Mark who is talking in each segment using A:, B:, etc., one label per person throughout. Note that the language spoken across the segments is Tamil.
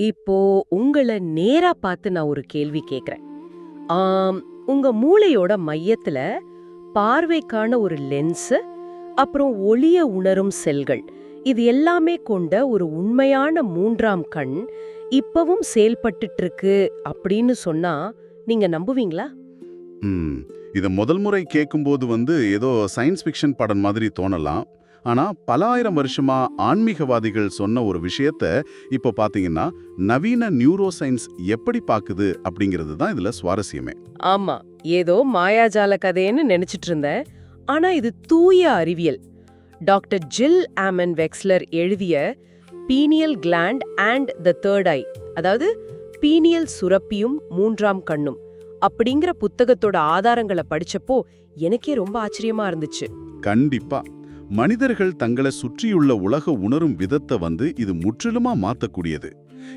A: இப்போ உங்கள நேரா பார்த்து நான் ஒரு கேள்வி கேக்குறேன். ஆம், உங்க மூளையோட மையத்துல பார்வைக்கான ஒரு லென்ஸ், அப்புறம் ஒளிய உணரும் செல்கள், இது எல்லாமே கொண்ட ஒரு உண்மையான மூன்றாம் கண் இப்பவும் செயல்பட்டுட்டு இருக்கு அப்படின்னு சொன்னா நீங்க நம்புவீங்களா?
B: ம் இத முதல் முறை கேட்கும்போது ஏதோ சயின்ஸ் ஃபிக்ஷன் படம் மாதிரி தோணலாம். ஆனா பல ஆயிரம் வருஷமா ஆன்மீகவாதிகள் சொன்ன ஒரு விஷயத்த இப்போ பாத்தீங்கன்னா நவீன நியூரோ சயின்ஸ் எப்படி பாக்குது அப்படிங்கிறது தான் இதுல சுவாரஸ்யமே.
A: ஆமா, ஏதோ மாயாஜால கதைன்னு நினைச்சிட்டு இருந்தேன். ஆனா இது தூய அறிவியல். டாக்டர் ஜில் ஆமன் வெக்ஸ்லர் எழுதிய pineal gland and the third eye, அதாவது பீனியல் சுரப்பியும் மூன்றாம் கண்ணும் அப்படிங்கிற புத்தகத்தோட ஆதாரங்களை படிச்சப்போ எனக்கே ரொம்ப ஆச்சரியமா இருந்துச்சு.
B: கண்டிப்பா மனிதர்கள் தங்களை சுற்றியுள்ள உலக உணரும் விதத்தை இது முற்றிலுமா மாத்தக்கூடியது.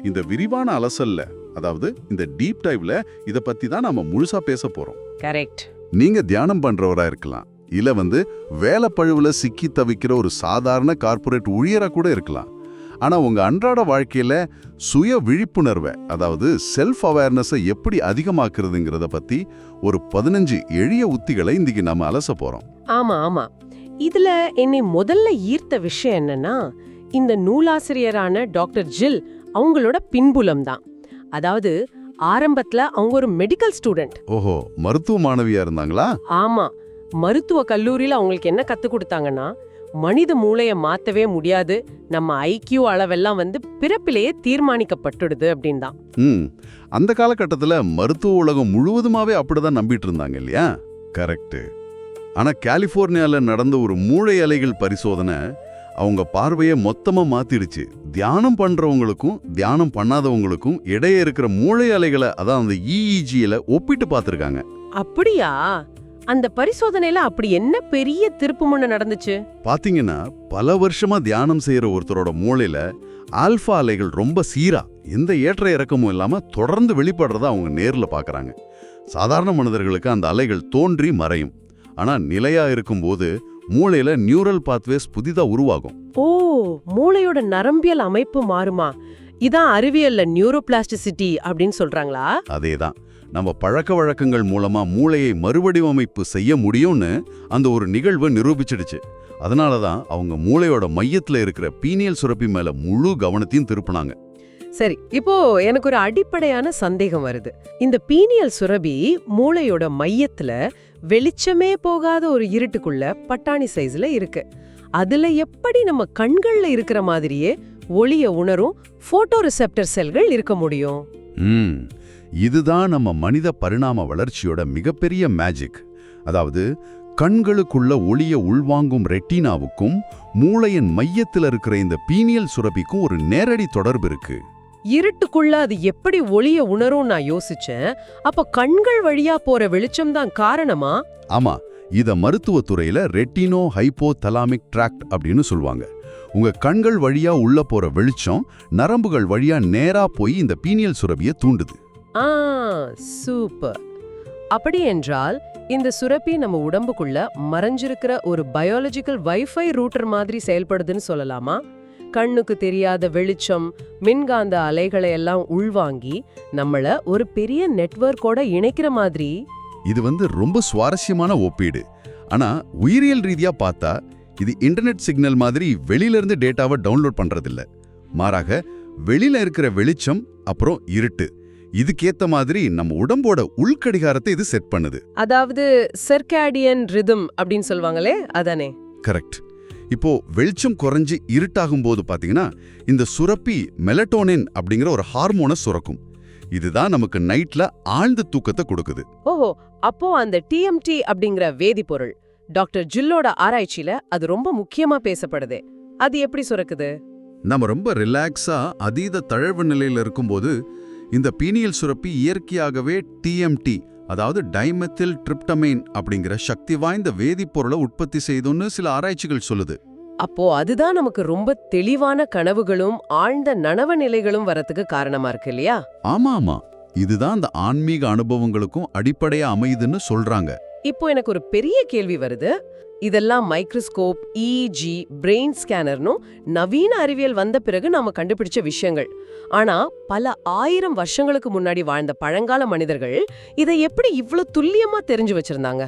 B: இந்த விரிவான அலசல்ல, அதாவது இந்த டீப் டைவ்ல இத பத்தி தான் நாம முழுசா பேச போறோம்.
A: கரெக்ட்.
B: நீங்க தியானம் பண்றவரா இருக்கலாம், இல்ல வேலைப்பழுவுல சிக்கி தவிக்கிற ஒரு சாதாரண கார்ப்பரேட் ஊழியரா கூட இருக்கலாம். ஆனா உங்க அன்றாட வாழ்க்கையில சுய விழிப்புணர்வை, அதாவது செல்ஃப் அவேர்னஸை எப்படி அதிகமாக்குறதுங்கிறத பத்தி ஒரு 15 எளிய உத்திகளை இன்னைக்கு நாம அலச போறோம்.
A: ஆமா ஆமா, இதுல என்னை முதல்ல ஈர்த்த விஷயம் என்னன்னா, இந்த நூலாசிரியரான டாக்டர் ஜில் அவங்களோட பின்புலம் தான். அதாவது ஆரம்பத்துல அவங்க ஒரு மெடிக்கல் ஸ்டூடெண்ட்.
B: ஓஹோ, மருத்துவ மாணவியா இருந்தாங்களா?
A: ஆமா, மருத்துவ கல்லூரியில அவங்களுக்கு என்ன கத்து கொடுத்தாங்கன்னா, மனித மூளைய மாத்தவே முடியாது, நம்ம ஐக்கியூ அளவெல்லாம் பிறப்பிலேயே தீர்மானிக்கப்பட்டுடுது அப்படின்னு தான்.
B: அந்த காலகட்டத்துல மருத்துவ உலகம் முழுவதுமாவே அப்படிதான் நம்பிட்டு இருந்தாங்க இல்லையா? கரெக்ட். ஆனா கலிபோர்னியால நடந்த ஒரு மூளை அலைகள் பரிசோதனை அவங்க பார்வையை மொத்தமா மாத்திடுச்சு. தியானம் பண்றவங்களுக்கும் தியானம் பண்ணாதவங்களுக்கும் இடையே இருக்கிற மூளை அலைகளை, அதான் அந்த EEG-ல ஒப்பிட்டு பார்த்திருக்காங்க.
A: அப்படியா? அந்த பரிசோதனையில அப்படி என்ன பெரிய திருப்புமுனை நடந்துச்சு?
B: பாத்தீங்கன்னா பல வருஷமா தியானம் செய்யற ஒருத்தரோட மூளையில ஆல்பா அலைகள் ரொம்ப சீரா, எந்த ஏற்ற இறக்கமும் இல்லாம தொடர்ந்து வெளிப்படுறத அவங்க நேர்ல பாக்குறாங்க. சாதாரண மனிதர்களுக்கு அந்த அலைகள் தோன்றி மறையும். ஆனா நிலையா இருக்கும்போது மூளையில நியூரல் பாத்வேஸ் புதிதா உருவாகும்.
A: ஓ, மூளையோட நரம்பியல் அமைப்பு மாறுமா? இதான் அறிவியல்ல நியூரோபிளாஸ்டிசிட்டி அப்படின்னு சொல்றாங்களா?
B: அதேதான். நம்ம பழக்க வழக்கங்கள் மூலமா மூளையை மறுவடிவமைப்பு செய்ய முடியும்னு அந்த ஒரு நிகழ்வு நிரூபிச்சிடுச்சு. அதனாலதான் அவங்க மூளையோட மையத்துல இருக்கிற பீனியல் சுரப்பி மேல முழு கவனத்தையும் திருப்பினாங்க.
A: சரி, இப்போ எனக்கு ஒரு அடிப்படையான சந்தேகம் வருது. இந்த பீனியல் சுரபி மூளையோட மையத்துல வெளிச்சமே போகாத ஒரு இருட்டுக்குள்ள பட்டாணி சைஸ்ல இருக்கு. அதுல எப்படி நம்ம கண்கள்ல இருக்கிற மாதிரியே ஒளிய உணரும் போட்டோ ரிசெப்டர் செல்கள் இருக்க முடியும்?
B: இதுதான் நம்ம மனித பரிணாம வளர்ச்சியோட மிகப்பெரிய மேஜிக். அதாவது கண்களுக்குள்ள ஒளிய உள்வாங்கும் ரெட்டினாவுக்கும் மூளையின் மையத்தில் இருக்கிற இந்த பீனியல் சுரப்பிக்கும் ஒரு நேரடி தொடர்பு இருக்கு.
A: இருட்டுக்குள்ள அது எப்படி ஒளிய உணரும் நான் யோசிச்சேன். அப்ப கண்கள் வழியா போற வெளிச்சம் தான் காரணமா?
B: ஆமா, இத மருத்துவத்துறையில ரெட்டினோ ஹைப்போ தலாமிக் ட்ராக்ட் அப்படின்னு சொல்லுவாங்க. உங்க கண்கள் வழியா உள்ள போற வெளிச்சம் நரம்புகள் வழியா நேரா போய் இந்த பீனியல் சுரப்பியை தூண்டுது.
A: சூப்பர். அப்படி என்றால் இந்த சுரப்பி நம்ம உடம்புக்குள்ள மறைஞ்சிருக்கிற ஒரு பயாலஜிக்கல் வைஃபை ரூட்டர் மாதிரி செயல்படுதுன்னு சொல்லலாமா? கண்ணுக்கு தெரியாத வெளிச்சம், மின்காந்த அலைகளை எல்லாம் உள்வாங்கி நம்மள ஒரு பெரிய நெட்வொர்க்கோட இணைக்கிற மாதிரி.
B: இது ரொம்ப சுவாரஸ்யமான ஒப்பீடு. ஆனா உயிரியல் ரீதியா பார்த்தா இது இன்டர்நெட் சிக்னல் மாதிரி வெளியில இருந்து டேட்டாவை டவுன்லோட் பண்றதில்ல. மாறாக வெளியில இருக்கிற வெளிச்சம் அப்புறம் இருட்டு, இதுக்கேத்த மாதிரி நம்ம உடம்போட உள்கடிகாரத்தை இது செட் பண்ணுது.
A: அதாவது சர்காடியன் ரிதம் அப்படின்னு சொல்வாங்களே, அதானே?
B: கரெக்ட். இப்போ வெளிச்சம் குறைஞ்சி இருட்டாகும் போது பாத்தீங்கன்னா இந்த சுரப்பி மெலட்டோனின் அப்படிங்கிற ஒரு ஹார்மோனை சுரக்கும். இதுதான் நமக்கு நைட்ல ஆழ்ந்த தூக்கத்தை கொடுக்குது.
A: ஓஹோ, அப்போ அந்த TMT அப்படிங்கிற வேதிப்பொருள் டாக்டர் ஜில்லோட ஆராய்ச்சியில அது ரொம்ப முக்கியமா பேசப்படுதே, அது எப்படி சுரக்குது?
B: நம்ம ரொம்ப ரிலாக்ஸா அதீத தழவு நிலையில இருக்கும்போது இந்த பீனியல் சுரப்பி இயற்கையாகவே TMT, அதாவது டைமெத்தில் ட்ரிப்டமைன் அப்படிங்கிற சக்தி வாய்ந்த வேதிப்பொருளை உற்பத்தி செய்துன்னு சில ஆராய்ச்சிகள் சொல்லுது.
A: அப்போ அதுதான் நமக்கு ரொம்ப தெளிவான கனவுகளும் ஆழ்ந்த நனவு நிலைகளும் வரத்துக்கு காரணமா இருக்கு இல்லையா?
B: ஆமா ஆமா, இதுதான் அந்த ஆன்மீக அனுபவங்களுக்கும் அடிப்படையா அமையுதுன்னு சொல்றாங்க.
A: இப்போ எனக்கு ஒரு பெரிய கேள்வி வருது. இதெல்லாம் மைக்ரோஸ்கோப், இஜி, பிரெயின் ஸ்கேனர்னும் நவீன அறிவியல் வந்த பிறகு நாம கண்டுபிடிச்ச விஷயங்கள். ஆனா பல 1000 வருஷங்களுக்கு முன்னாடி வாழ்ந்த பழங்கால மனிதர்கள் இதை எப்படி இவ்ளோ துல்லியமா தெரிஞ்சு வச்சிருந்தாங்க?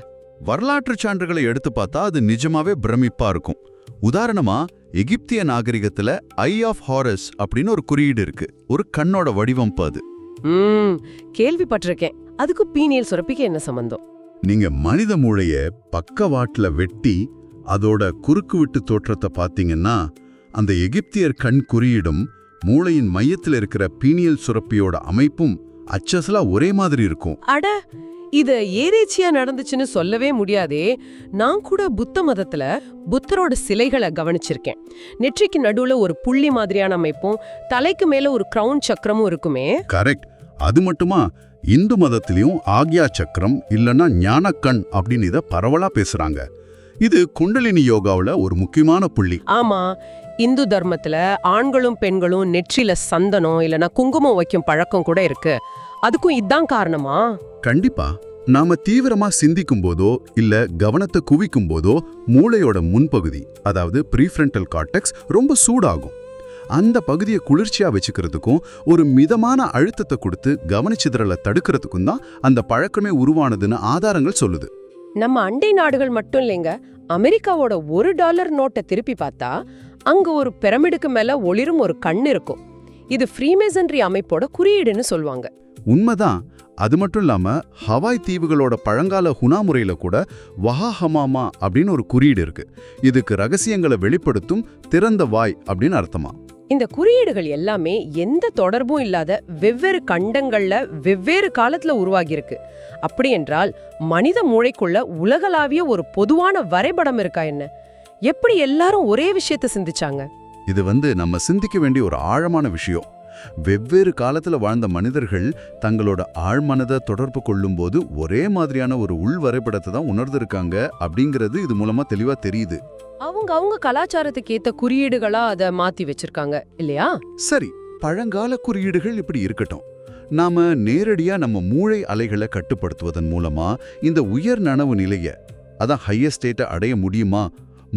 B: வரலாற்று சான்றுகளை எடுத்து பார்த்தா அது நிஜமாவே பிரமிப்பா இருக்கும். உதாரணமா எகிப்திய நாகரிகத்துல ஐ ஆஃப் ஹாரஸ் அப்படின்னு ஒரு குறியீடு இருக்கு. ஒரு கண்ணோட வடிவம் அது.
A: கேள்விப்பட்டிருக்கேன். அதுக்கு பீனியல் சுரப்பிக்கு என்ன சம்பந்தம்?
B: நீங்க மனித மூளைய பக்கவாட்டுல வெட்டி அதோட குறுக்கு விட்டு தோற்றத்தை பார்த்தீங்கன்னா அந்த எகிப்தியர் கண் குறியீடும் மூளையின் மையத்தில் இருக்கிற பீனியல் சுரப்பியோட அமைப்பும் அச்சசலா ஒரே மாதிரி இருக்கும்.
A: அட, இது ஏரேச்சியா நடந்துச்சுன்னு சொல்லவே முடியாதே. நான் கூட புத்த மதத்துல புத்தரோட சிலைகளை கவனிச்சிருக்கேன். நெற்றிக்கு நடுவுல ஒரு புள்ளி மாதிரியான அமைப்பும் தலைக்கு மேல ஒரு கிரவுன் சக்கரமும் இருக்குமே.
B: கரெக்ட். அது மட்டுமா, இந்து மதத்திலையும் ஆக்யா சக்கரம் இல்லைன்னா ஞானக்கண் அப்படின்னு இதை பரவலா பேசுறாங்க. இது குண்டலினி யோகாவுல ஒரு முக்கியமான புள்ளி.
A: ஆமா, இந்து தர்மத்துல ஆண்களும் பெண்களும் நெற்றில சந்தனம் இல்லனா குங்குமம் வைக்கும் பழக்கம் கூட இருக்கு. அதுக்கும் இதான் காரணமா?
B: கண்டிப்பா. நாம தீவிரமா சிந்திக்கும் போதோ இல்ல கவனத்தை குவிக்கும் போதோ மூளையோட முன்பகுதி, அதாவது ப்ரீஃப்ரண்டல் கார்டெக்ஸ் ரொம்ப சூடாகும். அந்த பகுதியை குளிர்ச்சியா வச்சுக்கிறதுக்கும் ஒரு மிதமான அழுத்தத்தை கொடுத்து கவனச்சிதறலை தடுக்கிறதுக்கும் தான் அந்த பழக்கமே உருவானதுன்னு ஆதாரங்கள் சொல்லுது.
A: நம்ம அண்டை நாடுகள் மட்டும் இல்லைங்க, அமெரிக்காவோட $1 நோட்டை திருப்பி பார்த்தா அங்க ஒரு பிரமிடுக்கு மேல ஒளிரும் ஒரு கண் இருக்கும். இது ஃப்ரீமேசன்ரி அமைப்போட குறியீடுன்னு சொல்லுவாங்க.
B: உண்மைதான். அது மட்டும் இல்லாம ஹவாய் தீவுகளோட பழங்கால ஹுனா முறையில கூட வஹாஹமாமா அப்படின்னு ஒரு குறியீடு இருக்கு. இதுக்கு ரகசியங்களை வெளிப்படுத்தும் திறந்த வாய் அப்படின்னு அர்த்தமா.
A: இந்த குறியீடுகள் எல்லாமே எந்த தொடர்பும் இல்லாத வெவ்வேறு கண்டங்கள்ல வெவ்வேறு காலத்துல உருவாகியிருக்கு. அப்படி என்றால் மனித மூளைக்குள்ள உலகளாவிய ஒரு பொதுவான வரைபடம் இருக்கா என்ன? எப்படி எல்லாரும் ஒரே விஷயத்தை சிந்திச்சாங்க?
B: இது நம்ம சிந்திக்க வேண்டிய ஒரு ஆழமான விஷயம். வெவ்வேறு காலத்துல வாழ்ந்த மனிதர்கள் தங்களோட ஆழ்மனதை தொடர்பு கொள்ளும்போது ஒரே மாதிரியான ஒரு உள் வரைபடத்தை தான் உணர்ந்திருக்காங்க அப்படிங்கிறது இது மூலமா தெளிவா தெரியுது.
A: அவங்க கலாச்சாரத்துக்கு ஏத்த குறியீடுகளா அதை மாத்தி வச்சிருக்காங்க இல்லையா?
B: சரி, பழங்கால குறியீடுகள் இப்படி இருக்கட்டும். நாம நேரடியா நம்ம மூளை அலைகளை கட்டுப்படுத்துவதன் மூலமா இந்த உயர் நனவு நிலைய, அதான் ஹையர் ஸ்டேட்டை அடைய முடியுமா?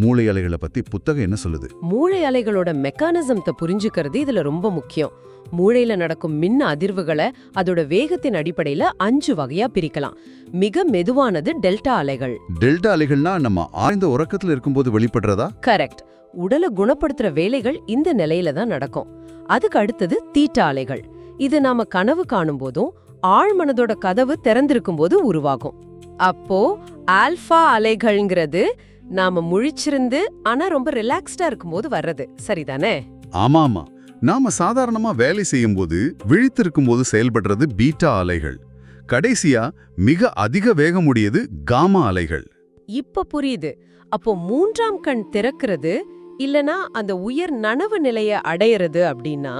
B: மூளை அலைகளை பத்தி புத்தகம் என்ன சொல்லுது?
A: மூளை அலைகளோட மெக்கானிசத்தை புரிஞ்சுக்கிறது இதுல ரொம்ப முக்கியம். மூளையில நடக்கும் மின் அதிர்வுகளை அதோட வேகத்தின் அடிப்படையில 5 வகையா பிரிக்கலாம். மிக மெதுவானது டெல்டா அலைகள்.
B: டெல்டா அலைகள்னா நம்ம ஆழ்ந்த உறக்கத்துல இருக்கும்போது வெளிப்படுறதா?
A: கரெக்ட். உடலை குணப்படுத்துற வேலைகள் இந்த நிலையில தான் நடக்கும். அதுக்கு அடுத்தது தீட்டா அலைகள். இது நாம கனவு காணும் போதும் ஆழ்மனதோட கதவு திறந்திருக்கும் போது உருவாகும். அப்போ ஆல்பா அலைகள்ங்கிறது நாம முழிச்சிருந்து ஆனா ரொம்ப ரிலாக்ஸ்டா இருக்கும்போது வர்றது, சரிதானே?
B: ஆமாமா. நாம சாதாரணமா வேலை செய்யும் போது விழித்திருக்கும் போது செயல்படுறது பீட்டா அலைகள். கடைசியா மிக அதிக வேகமுடையது காமா அலைகள்.
A: இப்ப புரியுது. அப்போ 3ஆம் கண் திறக்கிறது இல்லனா அந்த உயர் நனவு நிலைய அடையிறது அப்படின்னா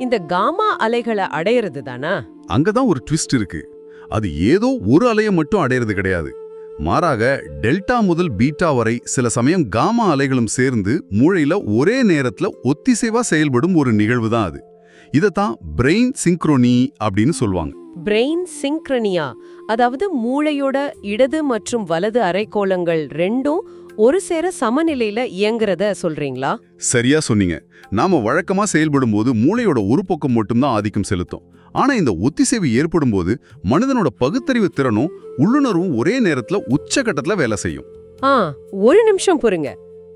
A: இந்த காமா அலைகளை அடையிறது தானா?
B: அங்கதான் ஒரு ட்விஸ்ட் இருக்கு. அது ஏதோ ஒரு அலையை மட்டும் அடையிறது கிடையாது. மாறாக டெல்டா முதல் பீட்டா வரை சில சமயம் காமா அலைகளும் சேர்ந்து மூளையில ஒரே நேரத்துல ஒத்திசைவா செயல்படும் ஒரு நிகழ்வு தான் அது. இதத்தான் பிரெயின் சிங்க்ரோனி அப்படின்னு சொல்லுவாங்க.
A: பிரெயின் சிங்க்ரனியா, அதாவது மூளையோட இடது மற்றும் வலது அரைக்கோளங்கள் ரெண்டும் ஒரு சேர சமநிலையில இயங்குறத சொல்றீங்களா?
B: சரியா சொன்னீங்க. நாம வழக்கமா செயல்படும் போது மூளையோட ஒரு பக்கம் மட்டும்தான் ஆதிக்கம் செலுத்தும். ஆனா இந்த ஒத்திசைவு ஏற்படும் போது மனிதனோட பகுத்தறிவு திறனும் உள்ளுணர்வும் ஒரே நேரத்துல உச்சகட்டத்துல வேலை செய்யும்.
A: ஒரு நிமிஷம் பொறுங்க.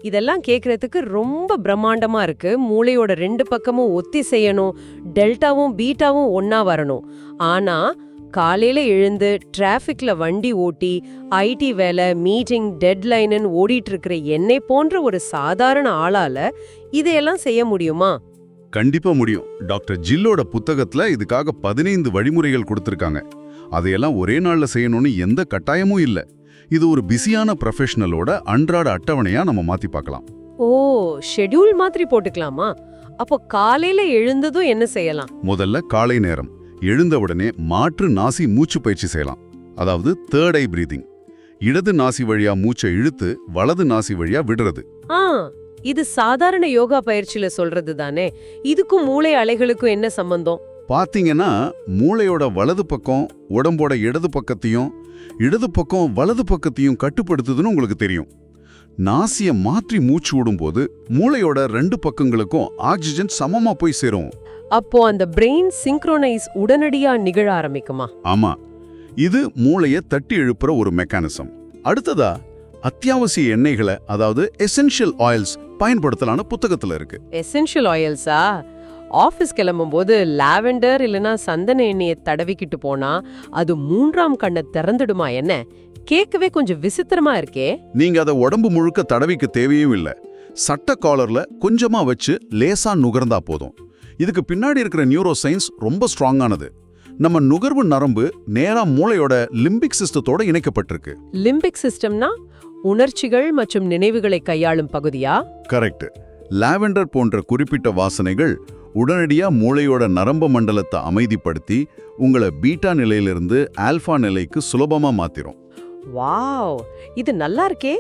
A: இதெல்லாம் கேக்குறதுக்கு ரொம்ப பிரம்மாண்டமா இருக்கு. மூளையோட 2 பக்கமும் ஒத்தி செய்யணும், டெல்டாவும் பீட்டாவும் ஒன்னா வரணும். ஆனா காலையில எழுந்து டிராஃபிக்ல வண்டி ஓட்டி ஐடி வேலை, மீட்டிங், டெட்லைன்னு ஓடிட்டு இருக்கிற என்னை போன்ற ஒரு சாதாரண ஆளால இதையெல்லாம் செய்ய முடியுமா?
B: கண்டிப்பா முடியும். டாக்டர் ஜில்லோட புத்தகத்துல இதுக்காக 15 வழிமுறைகள் கொடுத்திருக்காங்க. அதையெல்லாம் ஒரே நாள்ல செய்யணும்னு எந்த கட்டாயமும் இல்ல. இது ஒரு பிஸியான ப்ரொஃபஷனலோட அன்றாட அட்டவணையா நம்ம மாத்தி பார்க்கலாம்.
A: ஓ, ஷெட்யூல் மாதிரி போட்டுக்கலாமா? அப்போ காலையில எழுந்ததும் என்ன செய்யலாம்?
B: முதல்ல காலை நேரம் எழுந்தவுடனே மாற்று நாசி மூச்சு பயிற்சி செய்யலாம். அதாவது தேர்ட் ஐ பிரீதிங். இடது நாசி வழியா மூச்சை இழுத்து வலது நாசி வழியா விடுறது.
A: இது சாதாரண யோகா பயிற்சியில சொல்றது தானே. இதுக்கும் மூளை அலைகளுக்கும் என்ன சம்பந்தம்?
B: பாத்தீங்கன்னா மூளையோட வலது பக்கம் உடம்போட இடது பக்கத்தையும் இடது பக்கம் வலது பக்கத்தையும் கட்டுப்படுத்துதுன்னு உங்களுக்கு தெரியும். நாசிய மாற்றி மூச்சு விடும்போது மூளையோட 2 பக்கங்களுக்கும் ஆக்சிஜன் சமமா போய் சேரும்.
A: அப்போ அந்த பிரெயின் சிங்க்ரோனைஸ் உடனடியா நிகழ ஆரம்பிக்குமா?
B: ஆமா, இது மூளையை தட்டி எழுப்புற ஒரு மெக்கானிசம். அடுத்ததா அத்தியாவசிய எண்ணெய்களை, அதாவது எசென்ஷியல் ஆயில்ஸ் பயன்படுத்தலான புத்தகத்துல இருக்கு.
A: எசென்ஷியல் ஆயில்ஸா? ஆஃபீஸ் கிளம்பும்போது லாவெண்டர் இல்லனா சந்தன எண்ணெயை தடவிக்கிட்டு போனா அது 3ஆம் கண்ணை திறந்துடுமா என்ன? கேட்கவே கொஞ்சம் விசித்திரமா இருக்கே.
B: நீங்க அதை உடம்பு முழுக்க தடவிக்க தேவையும் இல்லை. சட்ட காலர்ல கொஞ்சமா வச்சு லேசா நுகர்ந்தா போதும். இதுக்கு பின்னாடி இருக்கிற நியூரோ சயின்ஸ் ரொம்ப ஸ்ட்ராங்கானது. நம்ம நுகர்வு நரம்பு நேரா மூளையோட லிம்பிக் சிஸ்டத்தோட இணைக்கப்பட்டிருக்கு.
A: லிம்பிக் சிஸ்டம்னா உணர்ச்சிகள் மற்றும் நினைவுகளை கையாளும் பகுதியா?
B: கரெக்ட். லாவெண்டர் போன்ற குறிப்பிட்ட வாசனைகள் உடனடியா மூளையோட நரம்பு மண்டலத்தை அமைதிப்படுத்தி உங்களை பீட்டா நிலையிலிருந்து ஆல்பா நிலைக்கு சுலபமா மாத்திரும்.
A: வாவ், இது நல்லா இருக்கே.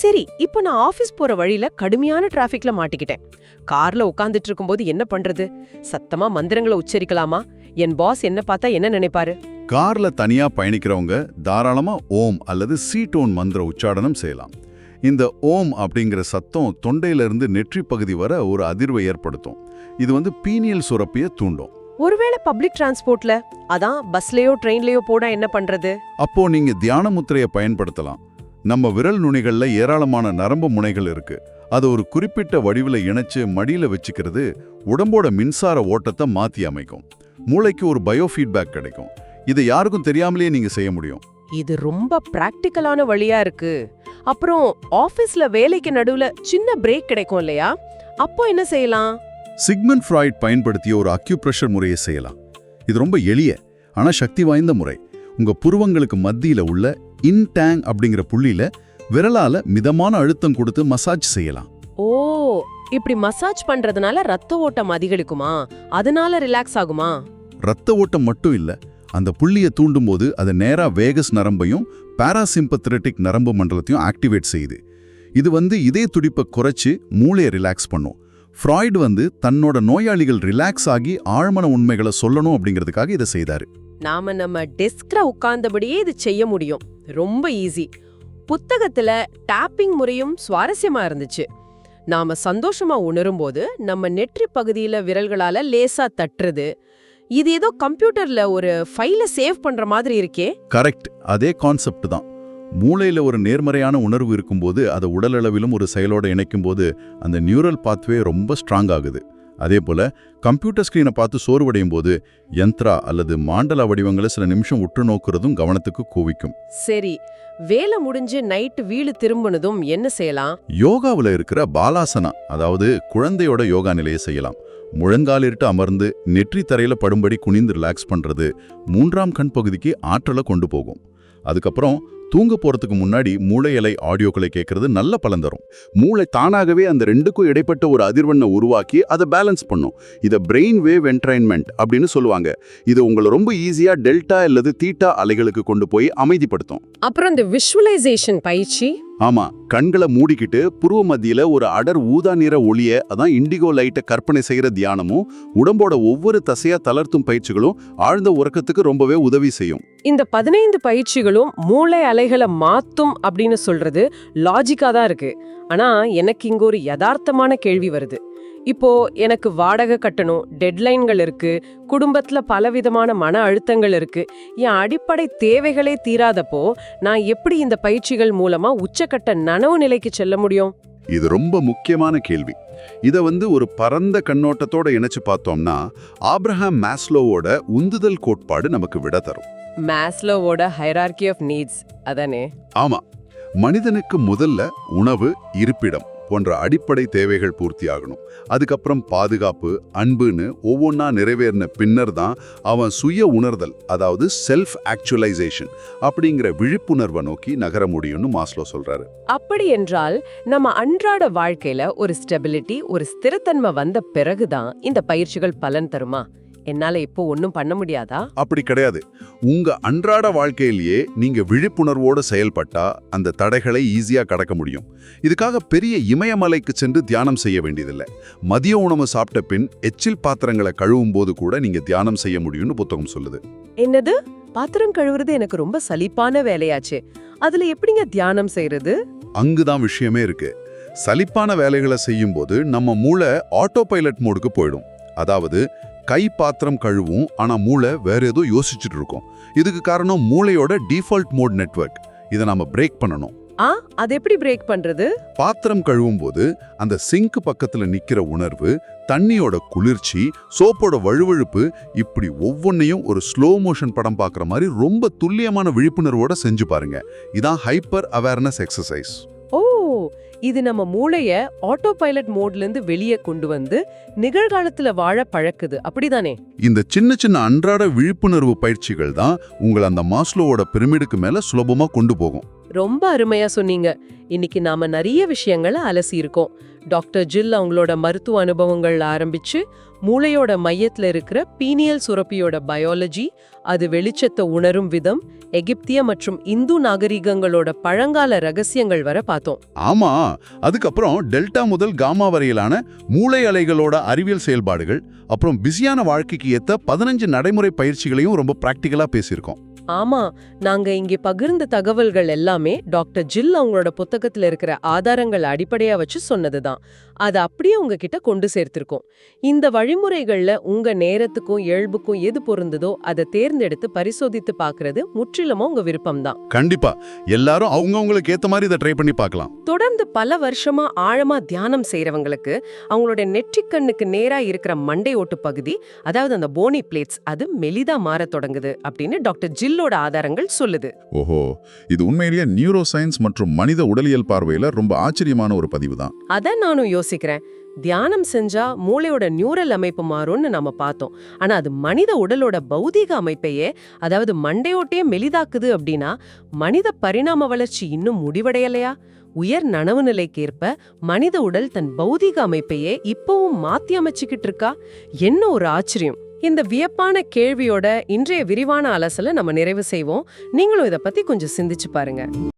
A: சரி, இப்போ நான் ஆபீஸ் போற வழியில கடுமையான டிராஃபிக்ல மாட்டிக்கிட்டேன். கார்ல உட்கார்ந்துட்டு இருக்கும்போது என்ன பண்றது? சத்தமா மந்திரங்களை உச்சரிக்கலாமா? என் பாஸ் என்ன பார்த்தா என்ன நினைப்பாரு?
B: கார்ல தனியா பயணிக்கிறவங்க தாராளமா ஓம் அல்லது சீடோன் மந்திர உச்சாடனம் செய்யலாம். இந்த ஓம் அப்படிங்கிற சத்தம் தொண்டையிலிருந்து நெற்றி பகுதி வர ஒரு அதிர்வை ஏற்படுத்தும். இது பீனியல் சுரப்பியை தூண்டும்.
A: ஒருவேளை பப்ளிக் டிரான்ஸ்போர்ட்ல, அதான் பஸ்லயோ ட்ரெயின்லயோ போனா என்ன பண்றது?
B: அப்போ நீங்க தியான முத்திரையை பயன்படுத்தலாம். நம்ம விரல் நுனிகள்ல ஏராளமான நரம்பு முனைகள் இருக்கு. அது ஒரு குறிப்பிட்ட வடிவில் இணைச்சு மடியில வச்சுக்கிறது உடம்போட மின்சார ஓட்டத்தை மாத்தி அமைக்கும். மூளைக்கு ஒரு பயோ ஃபீட்பேக் கிடைக்கும். இதை யாருக்கும் தெரியாமலேயே நீங்க செய்ய முடியும்.
A: இது ரொம்ப பிராக்டிக்கலான வழியா இருக்கு. அப்புறம் ஆபீஸ்ல வேலைக்கு நடுவுல சின்ன பிரேக் கிடைக்கும் இல்லையா? அப்போ என்ன செய்யலாம்?
B: சிக்மண்ட் ஃப்ராய்ட் பயன்படுத்திய ஒரு அக்யூப்ரெஷர் முறையை செய்யலாம். இது ரொம்ப எளிய ஆனா சக்தி வாய்ந்த முறை. உங்க புருவங்களுக்கு மத்தியில உள்ள இன்டேங் அப்படிங்கிற புள்ளியில விரலால மிதமான அழுத்தம் கொடுத்து மசாஜ் செய்யலாம்.
A: ஓ, இப்படி மசாஜ் பண்றதுனால ரத்த ஓட்டம் அதிகரிக்குமா? அதனால ரிலாக்ஸ் ஆகுமா?
B: ரத்த ஓட்டம் மட்டும் இல்ல, அந்த புள்ளியை தூண்டும் போது அது நேரா வேகஸ் நரம்பையும் பாராசிம்பத்தெட்டிக் நரம்பு மண்டலத்தையும் ஆக்டிவேட் செய்யுது. இது இதய துடிப்பை குறைச்சு மூளையை ரிலாக்ஸ் பண்ணும். ஃப்ராய்டு தன்னோட நோயாளிகள் ரிலாக்ஸ் ஆகி ஆழ்மன உண்மைகளை சொல்லணும் அப்படிங்கிறதுக்காக இதை செய்தாரு.
A: நாம நம்ம டெஸ்க்ல உட்கார்ந்தபடியே இது செய்ய முடியும். ரொம்ப ஈஸி. புத்தகத்துல டாப்பிங் முறையும் சுவாரஸ்யமா இருந்துச்சு. நாம சந்தோஷமா உணரும்போது நம்ம நெற்றி பகுதியில விரல்களால லேசா தட்டுறது. இது ஏதோ கம்ப்யூட்டர்ல ஒரு ஃபைல சேவ் பண்ற மாதிரி இருக்கே.
B: கரெக்ட், அதே கான்செப்ட் தான். மூளையில ஒரு நேர்மறையான உணர்வு இருக்கும்போது அதை உடலளவிலும் ஒரு செயலோட இணைக்கும் போது அந்த நியூரல் பாத்வே ரொம்ப ஸ்ட்ராங் ஆகுது. அதே போல கம்ப்யூட்டர் ஸ்கிரீனை பார்த்து சோர்வடையும் போது யந்த்ரா அல்லது மாண்டலா வடிவங்களை சில நிமிஷம் உற்று நோக்குறதும் கவனத்துக்கு குவிக்கும்.
A: சரி, வேலை முடிஞ்சு நைட்டு வீடு திரும்பினதும் என்ன செய்யலாம்?
B: யோகாவில் இருக்கிற பாலாசனா, அதாவது குழந்தையோட யோகா நிலையை செய்யலாம். முழங்காலிட்டு அமர்ந்து நெற்றி தரையில படும்படி குனிந்து ரிலாக்ஸ் பண்றது 3ஆம் கண் பகுதிக்கு ஆற்றலை கொண்டு போகும். அதுக்கப்புறம் தூங்க போறதுக்கு முன்னாடி மூளை அலை ஆடியோக்களை கேட்கறது நல்ல பலன் தரும். மூளை தானாகவே அந்த 2க்கும் இடைப்பட்ட ஒரு அதிர்வெண்ணை உருவாக்கி அதை பேலன்ஸ் பண்ணும். இதை பிரெயின் வேவ் என்ட்ரைன்மெண்ட் அப்படின்னு சொல்லுவாங்க. இது உங்களை ரொம்ப ஈஸியா டெல்டா அல்லது தீட்டா அலைகளுக்கு கொண்டு போய் அமைதிப்படுத்தும்.
A: அப்புறம் இந்த விஷுவலைசேஷன் பயிற்சி.
B: ஆமா, கண்களை மூடிக்கிட்டு புருவ மத்தியில ஒரு அடர் ஊதா நிற ஒளிய, அதான் இண்டிகோ லைட்டை கற்பனை செய்யற தியானமும் உடம்போட ஒவ்வொரு தசையா தளர்த்தும் பயிற்சிகளும் ஆழ்ந்த உறக்கத்துக்கு ரொம்பவே உதவி செய்யும்.
A: இந்த 15 பயிற்சிகளும் மூளை அலைகளை மாத்தும் அப்படின்னு சொல்றது லாஜிக்கா தான் இருக்கு. ஆனா எனக்கு இங்க ஒரு யதார்த்தமான கேள்வி வருது. இப்போ எனக்கு வாடகை கட்டணும், டெட்லைன்கள் இருக்கு, குடும்பத்துல பலவிதமான மன அழுத்தங்கள் இருக்கு. என் அடிப்படை தேவைகளே தீராதப்போ நான் எப்படி இந்த பயிற்சிகள் மூலமா உச்சக்கட்ட நனவு நிலைக்கு செல்ல முடியும்?
B: இது ரொம்ப முக்கியமான கேள்வி. இதை ஒரு பரந்த கண்ணோட்டத்தோட இணைச்சு பார்த்தோம்னா ஆப்ரஹாம் மாஸ்லோவோட உந்துதல் கோட்பாடு நமக்கு விட தரும்.
A: மாஸ்லோவோட ஹைரார்கி ஆஃப் நீட்ஸ் அதானே?
B: ஆமா, மனிதனுக்கு முதல்ல உணவு, இருப்பிடம் போன்ற அடிப்படை தேவைகள் பூர்த்தியாகணும். அதுக்கப்புறம் பாதுகாப்பு, அன்புன்னு ஒவ்வொன்றா நிறைவேறின பின்னர் தான் அவன் சுய உணர்தல், அதாவது செல்ஃப் ஆக்சுவலைசேஷன் அப்படிங்கிற விழிப்புணர்வை நோக்கி நகர முடியும்னு மாஸ்லோ சொல்றாரு.
A: அப்படி என்றால் நம்ம அன்றாட வாழ்க்கையில ஒரு ஸ்டெபிலிட்டி, ஒரு ஸ்திரத்தன்மை வந்த பிறகுதான் இந்த பயிற்சிகள் பலன் தருமா? என்னால இப்போ ஒன்னும் பண்ண முடியாதா?
B: அப்படி கிடையாது. உங்க அன்றாட வாழ்க்கையிலேயே நீங்க விழிப்புணர்வோட செயல்பட்டா அந்த தடைகளை ஈஸியா கடக்க முடியும். இதுக்காக பெரிய இமயமலைக்கு சென்று தியானம் செய்ய வேண்டியதில்லை. மதிய உணவு சாப்பிட்ட பின் எச்சில் பாத்திரங்களை கழுவும் போது கூட நீங்க தியானம் செய்ய முடியும்னு புத்தகம் சொல்லுது.
A: என்னது? பாத்திரம் கழுவுறது எனக்கு ரொம்ப சலிப்பான வேலையாச்சு. அதுல எப்படிங்க தியானம் செய்யறது?
B: அங்குதான் விஷயமே இருக்கு. சலிப்பான வேலைகளை செய்யும்போது நம்ம மூளை ஆட்டோ பைலட் மோடுக்கு போயிடும். அதாவது கை பாத்திரம் கழுவும், ஆனா மூளை வேற ஏதோ யோசிச்சுட்டு இருக்கும். இதுக்கு காரணம் மூளையோட டிஃபால்ட் மோட் நெட்வொர்க். இதை நாம பிரேக் பண்ணணும்.
A: அது எப்படி பிரேக் பண்றது?
B: பாத்திரம் கழுவும் போது அந்த சிங்க் பக்கத்துல நிக்கிற உணர்வு, தண்ணியோட குளிர்ச்சி, சோப்போட வழுவழுப்பு, இப்படி ஒவ்வொன்னையும் ஒரு ஸ்லோ மோஷன் படம் பார்க்குற மாதிரி ரொம்ப துல்லியமான விழிப்புணர்வோட செஞ்சு பாருங்க. இதான் ஹைப்பர் அவேர்னஸ் எக்ஸசைஸ்.
A: ஓ, இது நம்ம மூளைய ஆட்டோ பைலட் மோட்ல இருந்து வெளியே கொண்டு வந்து நிகழ்காலத்துல வாழ பழக்குது, அப்படிதானே?
B: இந்த சின்ன சின்ன அன்றாட விழிப்புணர்வு பயிற்சிகள் தான் உங்களை அந்த மாஸ்லோவோட பிரமிடுக்கு மேல சுலபமா கொண்டு போகும்.
A: ரொம்ப அருமையா சொன்னீங்க. இன்னைக்கு நாம நிறைய விஷயங்களை அலசி இருக்கோம். டாக்டர் ஜில் அவங்களோட மருத்துவ அனுபவங்கள் ஆரம்பிச்சு மூளையோட மையத்துல இருக்கிற பீனியல் சுரப்பியோட பயாலஜி, அது வெளிச்சத்தை உணரும் விதம், எகிப்திய மற்றும் இந்து நாகரிகங்களோட பழங்கால ரகசியங்கள் வர பார்த்தோம்.
B: ஆமா, அதுக்கப்புறம் டெல்டா முதல் காமா வரையிலான மூளை அலைகளோட அறிவியல் செயல்பாடுகள், அப்புறம் பிஸியான வாழ்க்கைக்கு ஏத்த 15 நடைமுறை பயிற்சிகளையும் ரொம்ப பிராக்டிக்கலா பேசியிருக்கோம்.
A: ஆமா, நாங்க இங்கே பகிர்ந்த தகவல்கள் எல்லாமே டாக்டர் ஜில் அவங்களோட புத்தகத்துல இருக்கிற ஆதாரங்கள் அடிப்படையா வச்சு சொன்னதுதான். அதை அப்படியே உங்ககிட்ட கொண்டு சேர்த்திருக்கோம். இந்த வழிமுறைகள்ல உங்க நேரத்துக்கும் இயல்புக்கும் எது பொருந்ததோ அதை தேர்ந்தெடுத்து பரிசோதித்து பார்க்கறது முற்றிலுமா உங்க விருப்பம்தான்.
B: கண்டிப்பா எல்லாரும் அவங்கவங்களுக்கு ஏத்த மாதிரி இதை ட்ரை பண்ணி பார்க்கலாம்.
A: தொடர்ந்து பல வருஷமா ஆழமா தியானம் செய்யறவங்களுக்கு அவங்களோட நெற்றிக்கண்ணுக்கு நேரா இருக்கிற மண்டை ஓட்டு பகுதி, அதாவது அந்த போனி பிளேட்ஸ், அது மெலிதா மாற தொடங்குது அப்படின்னு டாக்டர் ஜில்லோட ஆதாரங்கள் சொல்லுது.
C: ஓஹோ, இது உண்மையிலேயே நியூரோ சயின்ஸ் மற்றும் மனித உடலியல் பார்வையில ரொம்ப ஆச்சரியமான ஒரு பதிவு தான்.
A: அத நானும் யோசிக்கிறேன். தியானம் செஞ்சா மூளையோட நியூரல் அமைப்பு மாறும்னு நாம பார்த்தோம். ஆனா அது மனித உடலோட பௌதீக அமைப்பையே, அதாவது மண்டையோட்டையே மெலிதாக்குது அப்படின்னா மனித பரிணாம வளர்ச்சி இன்னும் முடிவடையலையா? உயர் நனவு நிலைக்கேற்ப மனித உடல் தன் பௌதீக அமைப்பையே இப்பவும் மாத்தி அமைச்சுக்கிட்டு இருக்கா? என்ன ஒரு ஆச்சரியம்! இந்த வியப்பான கேள்வியோட இன்றைய விரிவான அலசலை நம்ம நிறைவு செய்வோம். நீங்களும் இதை பத்தி கொஞ்சம் சிந்திச்சு பாருங்க.